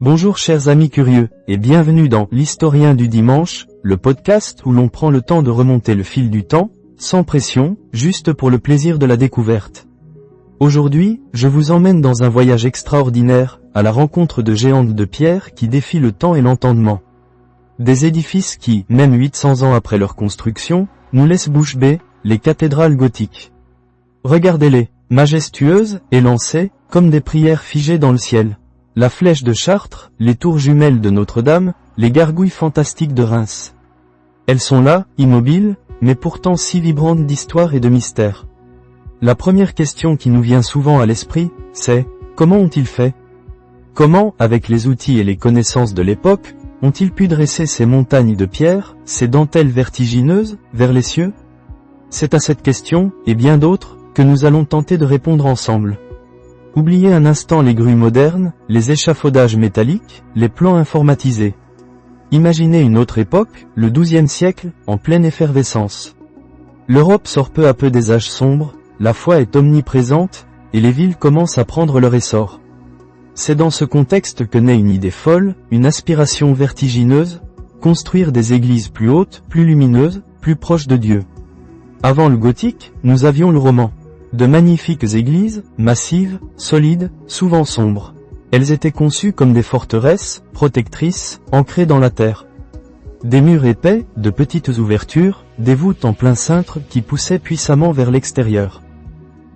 Bonjour chers amis curieux, et bienvenue dans l'Historien du Dimanche, le podcast où l'on prend le temps de remonter le fil du temps, sans pression, juste pour le plaisir de la découverte. Aujourd'hui, je vous emmène dans un voyage extraordinaire, à la rencontre de géantes de pierre qui défient le temps et l'entendement. Des édifices qui, même 800 ans après leur construction, nous laissent bouche bée, les cathédrales gothiques. Regardez-les, majestueuses, élancées, comme des prières figées dans le ciel. La flèche de Chartres, les tours jumelles de Notre-Dame, les gargouilles fantastiques de Reims. Elles sont là, immobiles, mais pourtant si vibrantes d'histoire et de mystère. La première question qui nous vient souvent à l'esprit, c'est « Comment ont-ils fait ?» Comment, avec les outils et les connaissances de l'époque, ont-ils pu dresser ces montagnes de pierre, ces dentelles vertigineuses, vers les cieux? C'est à cette question, et bien d'autres, que nous allons tenter de répondre ensemble. Oubliez un instant les grues modernes, les échafaudages métalliques, les plans informatisés. Imaginez une autre époque, le XIIe siècle, en pleine effervescence. L'Europe sort peu à peu des âges sombres, la foi est omniprésente, et les villes commencent à prendre leur essor. C'est dans ce contexte que naît une idée folle, une aspiration vertigineuse, construire des églises plus hautes, plus lumineuses, plus proches de Dieu. Avant le gothique, nous avions le roman. De magnifiques églises, massives, solides, souvent sombres. Elles étaient conçues comme des forteresses, protectrices, ancrées dans la terre. Des murs épais, de petites ouvertures, des voûtes en plein cintre qui poussaient puissamment vers l'extérieur.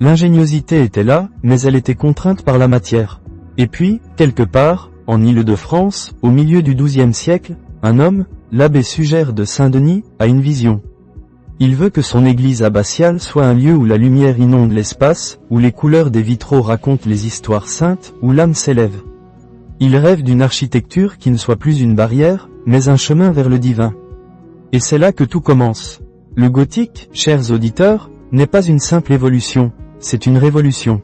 L'ingéniosité était là, mais elle était contrainte par la matière. Et puis, quelque part, en Île-de-France, au milieu du XIIe siècle, un homme, l'abbé Sugère de Saint-Denis, a une vision. Il veut que son église abbatiale soit un lieu où la lumière inonde l'espace, où les couleurs des vitraux racontent les histoires saintes, où l'âme s'élève. Il rêve d'une architecture qui ne soit plus une barrière, mais un chemin vers le divin. Et c'est là que tout commence. Le gothique, chers auditeurs, n'est pas une simple évolution, c'est une révolution.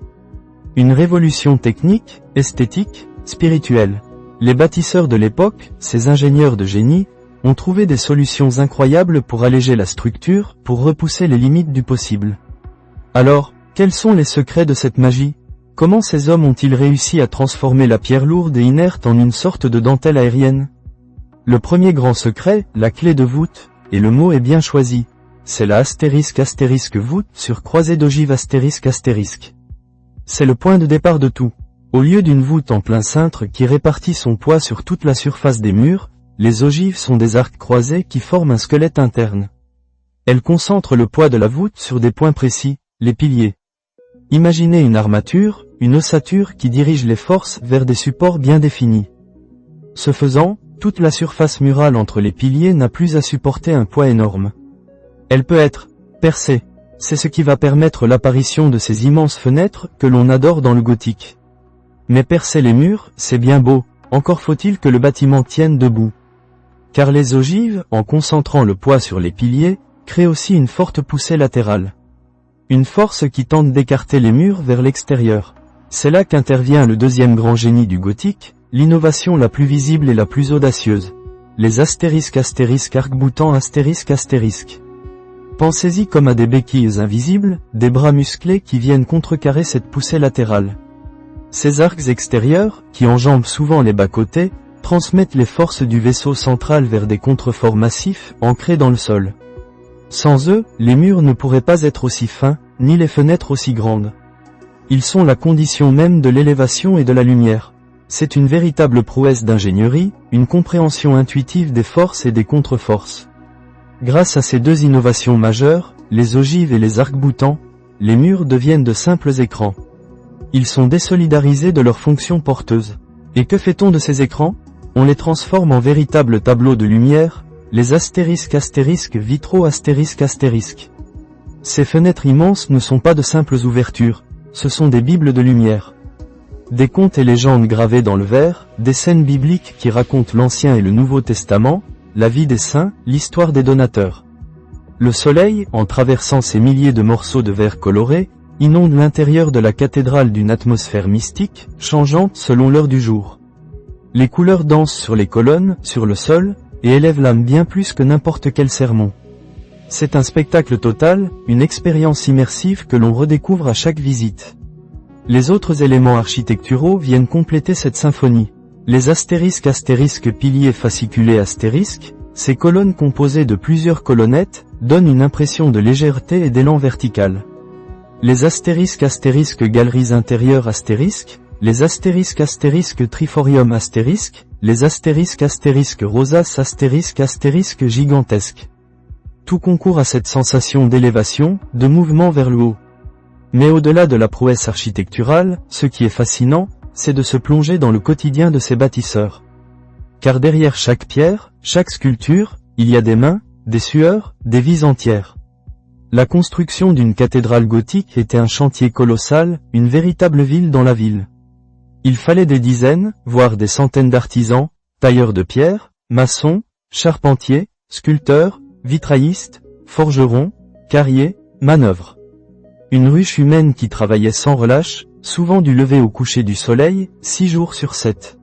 Une révolution technique, esthétique, spirituelle. Les bâtisseurs de l'époque, ces ingénieurs de génie, ont trouvé des solutions incroyables pour alléger la structure, pour repousser les limites du possible. Alors, quels sont les secrets de cette magie? Comment ces hommes ont-ils réussi à transformer la pierre lourde et inerte en une sorte de dentelle aérienne? Le premier grand secret, la clé de voûte, et le mot est bien choisi. C'est la * voûte sur croisée d'ogive ***. C'est le point de départ de tout. Au lieu d'une voûte en plein cintre qui répartit son poids sur toute la surface des murs, les ogives sont des arcs croisés qui forment un squelette interne. Elles concentrent le poids de la voûte sur des points précis, les piliers. Imaginez une armature, une ossature qui dirige les forces vers des supports bien définis. Ce faisant, toute la surface murale entre les piliers n'a plus à supporter un poids énorme. Elle peut être percée. C'est ce qui va permettre l'apparition de ces immenses fenêtres que l'on adore dans le gothique. Mais percer les murs, c'est bien beau, encore faut-il que le bâtiment tienne debout. Car les ogives, en concentrant le poids sur les piliers, créent aussi une forte poussée latérale. Une force qui tente d'écarter les murs vers l'extérieur. C'est là qu'intervient le deuxième grand génie du gothique, l'innovation la plus visible et la plus audacieuse. Les arc-boutants ***. Pensez-y comme à des béquilles invisibles, des bras musclés qui viennent contrecarrer cette poussée latérale. Ces arcs extérieurs, qui enjambent souvent les bas-côtés, transmettent les forces du vaisseau central vers des contreforts massifs, ancrés dans le sol. Sans eux, les murs ne pourraient pas être aussi fins, ni les fenêtres aussi grandes. Ils sont la condition même de l'élévation et de la lumière. C'est une véritable prouesse d'ingénierie, une compréhension intuitive des forces et des contre-forces. Grâce à ces deux innovations majeures, les ogives et les arcs-boutants, les murs deviennent de simples écrans. Ils sont désolidarisés de leurs fonctions porteuses. Et que fait-on de ces écrans? On les transforme en véritables tableaux de lumière, les vitraux ***. Ces fenêtres immenses ne sont pas de simples ouvertures, ce sont des bibles de lumière. Des contes et légendes gravés dans le verre, des scènes bibliques qui racontent l'Ancien et le Nouveau Testament, la vie des saints, l'histoire des donateurs. Le soleil, en traversant ces milliers de morceaux de verre colorés, inonde l'intérieur de la cathédrale d'une atmosphère mystique, changeante selon l'heure du jour. Les couleurs dansent sur les colonnes, sur le sol, et élèvent l'âme bien plus que n'importe quel sermon. C'est un spectacle total, une expérience immersive que l'on redécouvre à chaque visite. Les autres éléments architecturaux viennent compléter cette symphonie. Les astérisques piliers fasciculés astérisques, ces colonnes composées de plusieurs colonnettes, donnent une impression de légèreté et d'élan vertical. Les astérisques galeries intérieures astérisques, les astérisques triforium astérisques, les astérisques rosaces astérisques gigantesques. Tout concourt à cette sensation d'élévation, de mouvement vers le haut. Mais au-delà de la prouesse architecturale, ce qui est fascinant, c'est de se plonger dans le quotidien de ces bâtisseurs. Car derrière chaque pierre, chaque sculpture, il y a des mains, des sueurs, des vies entières. La construction d'une cathédrale gothique était un chantier colossal, une véritable ville dans la ville. Il fallait des dizaines, voire des centaines d'artisans, tailleurs de pierre, maçons, charpentiers, sculpteurs, vitraillistes, forgerons, carriers, manœuvres. Une ruche humaine qui travaillait sans relâche, souvent du lever au coucher du soleil, 6 jours sur 7.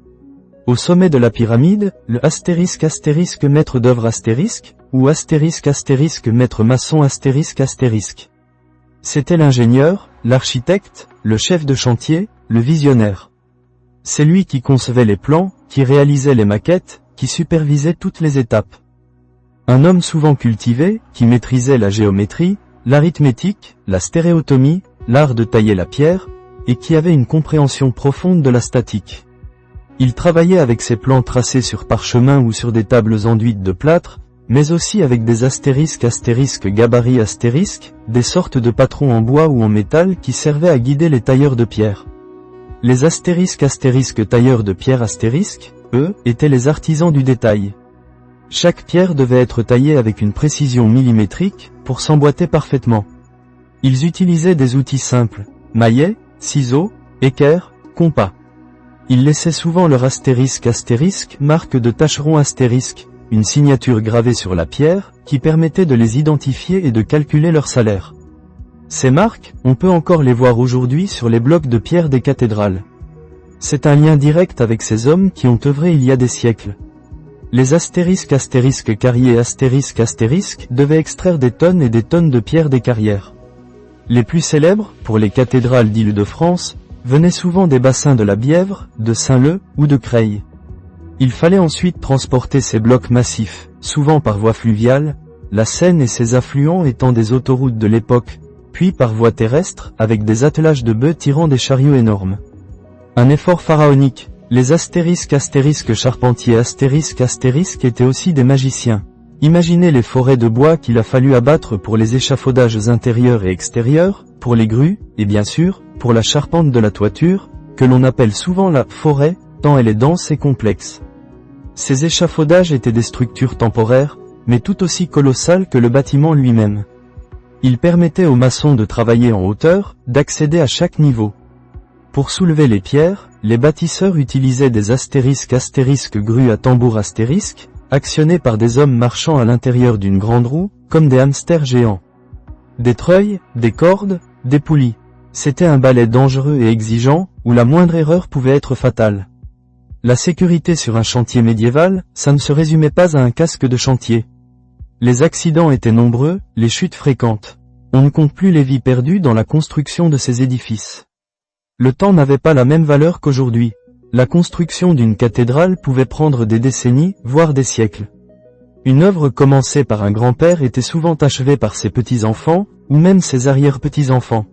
Au sommet de la pyramide, le astérisque maître d'œuvre astérisque, ou astérisque maître maçon astérisque. C'était l'ingénieur, l'architecte, le chef de chantier, le visionnaire. C'est lui qui concevait les plans, qui réalisait les maquettes, qui supervisait toutes les étapes. Un homme souvent cultivé, qui maîtrisait la géométrie, l'arithmétique, la stéréotomie, l'art de tailler la pierre, et qui avait une compréhension profonde de la statique. Il travaillait avec ses plans tracés sur parchemin ou sur des tables enduites de plâtre, mais aussi avec des astérisques gabarits astérisques, des sortes de patrons en bois ou en métal qui servaient à guider les tailleurs de pierre. Les astérisques tailleurs de pierre astérisques, eux, étaient les artisans du détail. Chaque pierre devait être taillée avec une précision millimétrique, pour s'emboîter parfaitement. Ils utilisaient des outils simples, maillet, ciseaux, équerre, compas. Ils laissaient souvent leur astérisque marque de tâcheron astérisque, une signature gravée sur la pierre, qui permettait de les identifier et de calculer leur salaire. Ces marques, on peut encore les voir aujourd'hui sur les blocs de pierre des cathédrales. C'est un lien direct avec ces hommes qui ont œuvré il y a des siècles. Les astérisques carriers astérisques devaient extraire des tonnes et des tonnes de pierre des carrières. Les plus célèbres, pour les cathédrales d'Île-de-France, venaient souvent des bassins de la Bièvre, de Saint-Leu ou de Creil. Il fallait ensuite transporter ces blocs massifs, souvent par voie fluviale, la Seine et ses affluents étant des autoroutes de l'époque, puis par voie terrestre, avec des attelages de bœufs tirant des chariots énormes. Un effort pharaonique. Les astérisques charpentiers astérisques étaient aussi des magiciens. Imaginez les forêts de bois qu'il a fallu abattre pour les échafaudages intérieurs et extérieurs, pour les grues, et bien sûr, pour la charpente de la toiture, que l'on appelle souvent la forêt, tant elle est dense et complexe. Ces échafaudages étaient des structures temporaires, mais tout aussi colossales que le bâtiment lui-même. Ils permettaient aux maçons de travailler en hauteur, d'accéder à chaque niveau. Pour soulever les pierres, les bâtisseurs utilisaient des astérisques grues à tambour astérisque, actionnés par des hommes marchant à l'intérieur d'une grande roue, comme des hamsters géants. Des treuils, des cordes, des poulies. C'était un balai dangereux et exigeant, où la moindre erreur pouvait être fatale. La sécurité sur un chantier médiéval, ça ne se résumait pas à un casque de chantier. Les accidents étaient nombreux, les chutes fréquentes. On ne compte plus les vies perdues dans la construction de ces édifices. Le temps n'avait pas la même valeur qu'aujourd'hui. La construction d'une cathédrale pouvait prendre des décennies, voire des siècles. Une œuvre commencée par un grand-père était souvent achevée par ses petits-enfants, ou même ses arrière-petits-enfants.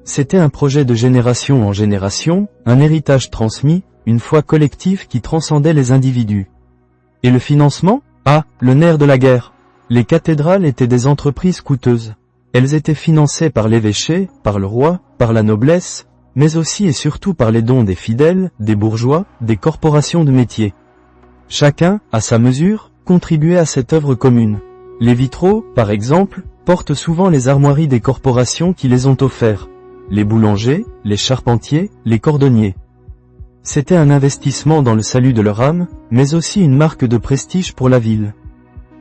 C'était un projet de génération en génération, un héritage transmis, une foi collective qui transcendait les individus. Et le financement ? Ah, le nerf de la guerre. Les cathédrales étaient des entreprises coûteuses. Elles étaient financées par l'évêché, par le roi, par la noblesse, mais aussi et surtout par les dons des fidèles, des bourgeois, des corporations de métiers. Chacun, à sa mesure, contribuait à cette œuvre commune. Les vitraux, par exemple, portent souvent les armoiries des corporations qui les ont offerts. Les boulangers, les charpentiers, les cordonniers. C'était un investissement dans le salut de leur âme, mais aussi une marque de prestige pour la ville.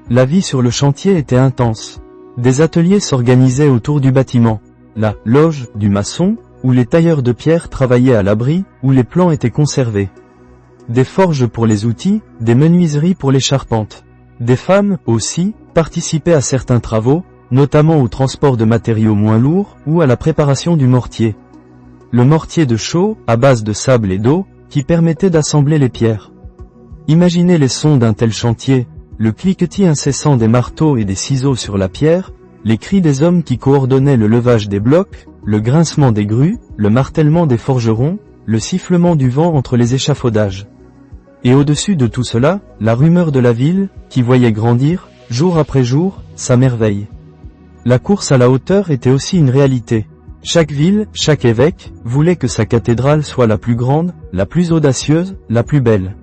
La vie sur le chantier était intense. Des ateliers s'organisaient autour du bâtiment. La loge du maçon, où les tailleurs de pierre travaillaient à l'abri, où les plans étaient conservés. Des forges pour les outils, des menuiseries pour les charpentes. Des femmes, aussi, participaient à certains travaux, notamment au transport de matériaux moins lourds, ou à la préparation du mortier. Le mortier de chaux, à base de sable et d'eau, qui permettait d'assembler les pierres. Imaginez les sons d'un tel chantier, le cliquetis incessant des marteaux et des ciseaux sur la pierre, les cris des hommes qui coordonnaient le levage des blocs, le grincement des grues, le martèlement des forgerons, le sifflement du vent entre les échafaudages. Et au-dessus de tout cela, la rumeur de la ville, qui voyait grandir, jour après jour, sa merveille. La course à la hauteur était aussi une réalité. Chaque ville, chaque évêque, voulait que sa cathédrale soit la plus grande, la plus audacieuse, la plus belle.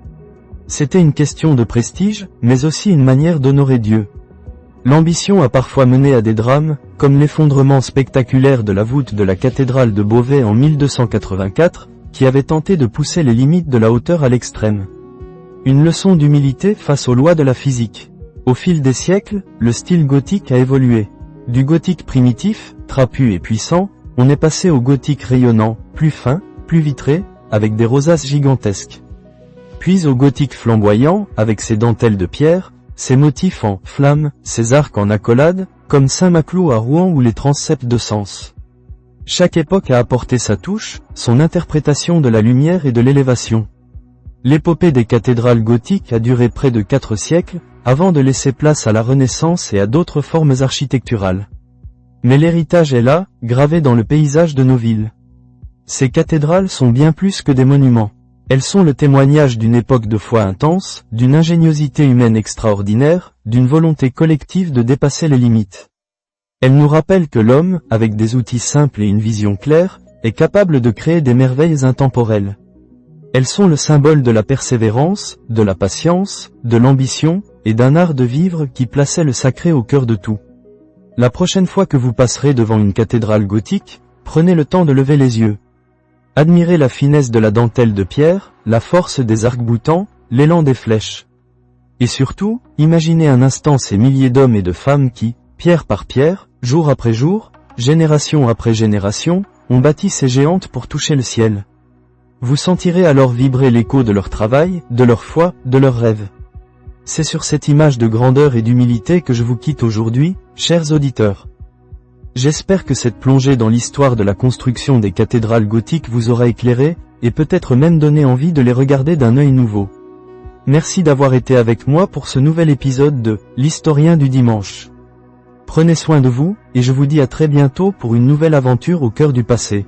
C'était une question de prestige, mais aussi une manière d'honorer Dieu. L'ambition a parfois mené à des drames, comme l'effondrement spectaculaire de la voûte de la cathédrale de Beauvais en 1284, qui avait tenté de pousser les limites de la hauteur à l'extrême. Une leçon d'humilité face aux lois de la physique. Au fil des siècles, le style gothique a évolué. Du gothique primitif, trapu et puissant, on est passé au gothique rayonnant, plus fin, plus vitré, avec des rosaces gigantesques. Puis au gothique flamboyant, avec ses dentelles de pierre, ses motifs en flammes, ses arcs en accolade, comme Saint-Maclou à Rouen ou les transepts de Sens. Chaque époque a apporté sa touche, son interprétation de la lumière et de l'élévation. L'épopée des cathédrales gothiques a duré près de 4 siècles, avant de laisser place à la Renaissance et à d'autres formes architecturales. Mais l'héritage est là, gravé dans le paysage de nos villes. Ces cathédrales sont bien plus que des monuments. Elles sont le témoignage d'une époque de foi intense, d'une ingéniosité humaine extraordinaire, d'une volonté collective de dépasser les limites. Elles nous rappellent que l'homme, avec des outils simples et une vision claire, est capable de créer des merveilles intemporelles. Elles sont le symbole de la persévérance, de la patience, de l'ambition, et d'un art de vivre qui plaçait le sacré au cœur de tout. La prochaine fois que vous passerez devant une cathédrale gothique, prenez le temps de lever les yeux. Admirez la finesse de la dentelle de pierre, la force des arcs-boutants, l'élan des flèches. Et surtout, imaginez un instant ces milliers d'hommes et de femmes qui, pierre par pierre, jour après jour, génération après génération, ont bâti ces géantes pour toucher le ciel. Vous sentirez alors vibrer l'écho de leur travail, de leur foi, de leurs rêves. C'est sur cette image de grandeur et d'humilité que je vous quitte aujourd'hui, chers auditeurs. J'espère que cette plongée dans l'histoire de la construction des cathédrales gothiques vous aura éclairé, et peut-être même donné envie de les regarder d'un œil nouveau. Merci d'avoir été avec moi pour ce nouvel épisode de l'Historien du dimanche. Prenez soin de vous, et je vous dis à très bientôt pour une nouvelle aventure au cœur du passé.